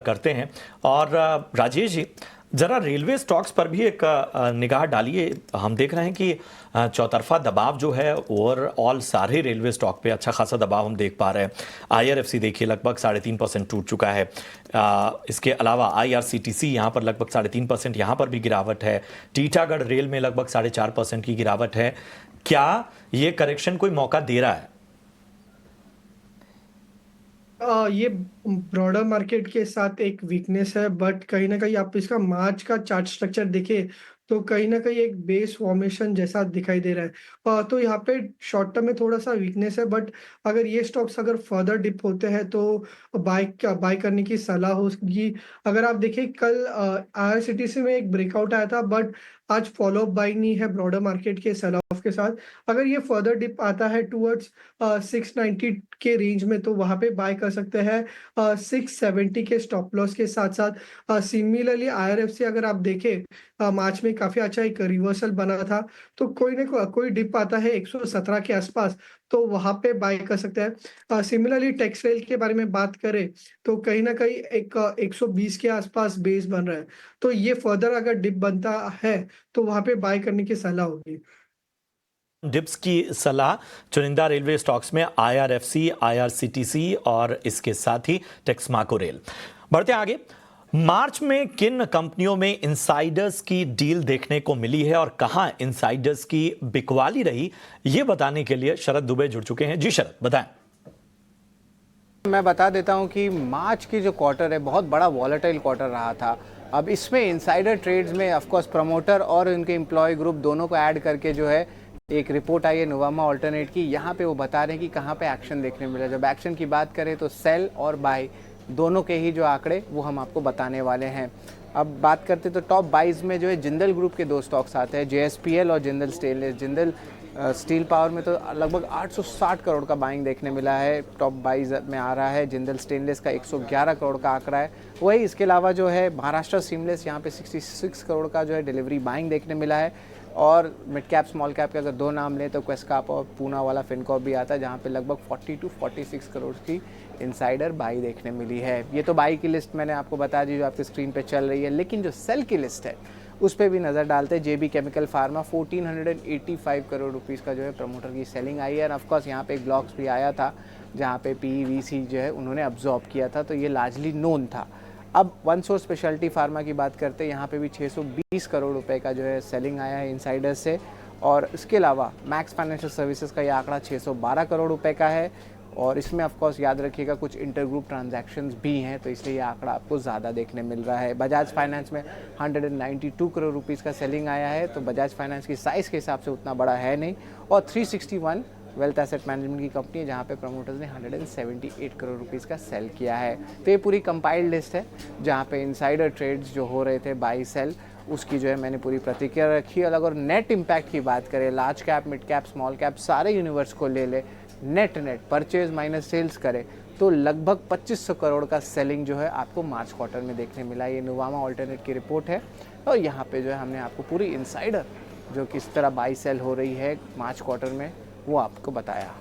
करते हैं। और राजेश जी, जरा रेलवे स्टॉक्स पर भी एक निगाह डालिए। हम देख रहे हैं कि चौतरफा दबाव जो है ओवरऑल सारे रेलवे स्टॉक पे अच्छा खासा दबाव हम देख पा रहे हैं। आईआरएफसी देखिए लगभग 3.5% टूट चुका है। इसके अलावा आईआरसीटीसी यहाँ पर लगभग 3.5% यहाँ पर भी गिरावट है। टीटागढ़ रेल में लगभग 4.5% की गिरावट है। क्या ये करेक्शन कोई मौका दे रहा है? ये ब्रॉडर मार्केट के साथ एक वीकनेस है, बट कहीं ना कहीं आप इसका मार्च का चार्ट स्ट्रक्चर देखें तो कहीं ना कहीं एक बेस फॉर्मेशन जैसा दिखाई दे रहा है। तो यहाँ पे शॉर्ट टर्म में थोड़ा सा वीकनेस है, बट अगर ये स्टॉक्स अगर फर्दर डिप होते हैं तो बाय करने की सलाह होगी। अगर आप देखें कल आईआरसीटीसी में एक ब्रेकआउट आया था, बट आज फॉलो अप बाइंग नहीं है ब्रॉडर मार्केट के सेल ऑफ के साथ। अगर ये फर्दर डिप आता है टुवर्ड्स 690 के रेंज में तो वहां पे बाय कर सकते हैं 670 के स्टॉप लॉस के साथ साथ। सिमिलरली आईआरएफसी अगर आप देखें मार्च में काफी अच्छा एक रिवर्सल बना था, तो कोई ना कोई डिप आता है 117 के आसपास तो वहां पे बाय कर सकते हैं। सिमिलरली टेक्सटाइल के बारे में बात करें तो कहीं ना कहीं एक 120 के आसपास बेस बन रहा है, तो ये फर्दर अगर डिप बनता है तो वहां पे बाय करने की सलाह होगी। डिप्स की सलाह चुनिंदा रेलवे स्टॉक्स में आईआरएफसी, आईआरसीटीसी और इसके साथ ही टेक्समाको रेल। बढ़ते आगे, मार्च में किन कंपनियों में इनसाइडर्स की डील देखने को मिली है और कहां इनसाइडर्स की बिकवाली रही, ये बताने के लिए शरद दुबे जुड़ चुके हैं। जी शरद, बताएं। मैं बता देता हूं कि मार्च की जो क्वार्टर है बहुत बड़ा वॉलेटाइल क्वार्टर रहा था। अब इसमें इनसाइडर ट्रेड्स में ऑफ कोर्स प्रमोटर और उनके एम्प्लॉय ग्रुप दोनों को ऐड करके जो है एक रिपोर्ट आई है नुवामा अल्टरनेट की। यहाँ पे वो बता रहे हैं कि कहाँ पे एक्शन देखने मिला। जब एक्शन की बात करें तो सेल और बाय दोनों के ही जो आंकड़े वो हम आपको बताने वाले हैं। अब बात करते तो टॉप बाइज में जो है जिंदल ग्रुप के दो स्टॉक्स आते हैं, जेएसपीएल और Jindal stainless. Jindal steel power में तो लगभग 860 करोड़ का बाइंग देखने मिला है, टॉप बाइज में आ रहा है। जिंदल स्टेनलेस का 111 करोड़ का आंकड़ा है। वही इसके अलावा जो है महाराष्ट्र सीमलेस, यहाँ पे 66 करोड़ का जो है डिलीवरी बाइंग देखने मिला है। और मिड कैप स्मॉल कैप के अगर दो नाम लें तो क्वेस्टकॉप और पूना वाला फिनकॉप भी आता है, जहाँ पे लगभग 40 to 46 करोड़ की इनसाइडर बाई देखने मिली है। ये तो बाई की लिस्ट मैंने आपको बता दी जो आपकी स्क्रीन पे चल रही है, लेकिन जो सेल की लिस्ट है उस पर भी नज़र डालते हैं। जेबी केमिकल फार्मा 1485 करोड़ रुपीज़ का जो है प्रमोटर की सेलिंग आई है। और ऑफकोर्स यहाँ पे एक ब्लॉक्स भी आया था जहाँ पे पीवीसी जो है उन्होंने अब्जॉर्ब किया था, तो ये लार्जली नोन था। अब वन सोर्स स्पेशलिटी फार्मा की बात करते हैं, यहाँ पे भी 620 करोड़ रुपए का जो है सेलिंग आया है इनसाइडर से। और इसके अलावा मैक्स फाइनेंशियल सर्विसेज का ये आंकड़ा 612 करोड़ रुपए का है। और इसमें ऑफकोर्स याद रखिएगा कुछ इंटरग्रुप ट्रांजैक्शंस भी हैं, तो इसलिए ये आंकड़ा आपको ज़्यादा देखने मिल रहा है। बजाज फाइनेंस में 192 करोड़ रुपीज़ का सेलिंग आया है, तो बजाज फाइनेंस की साइज़ के हिसाब से उतना बड़ा है नहीं। और 361 वेल्थ एसेट मैनेजमेंट की कंपनी है जहाँ पे प्रमोटर्स ने 178 करोड़ रुपीज़ का सेल किया है। तो ये पूरी कंपाइल्ड लिस्ट है जहाँ पे इनसाइडर ट्रेड्स जो हो रहे थे बाई सेल, उसकी जो है मैंने पूरी प्रतिक्रिया रखी। और अगर नेट इम्पैक्ट की बात करें, large cap, mid cap, small cap सारे यूनिवर्स को ले ले, नेट परचेज माइनस सेल्स करें तो लगभग 2500 करोड़ का सेलिंग जो है आपको मार्च क्वार्टर में देखने मिला। ये नुवामा अल्टरनेट की रिपोर्ट है और यहाँ पे जो है हमने आपको पूरी इनसाइडर जो किस तरह बाई सेल हो रही है मार्च क्वार्टर में वो आपको बताया।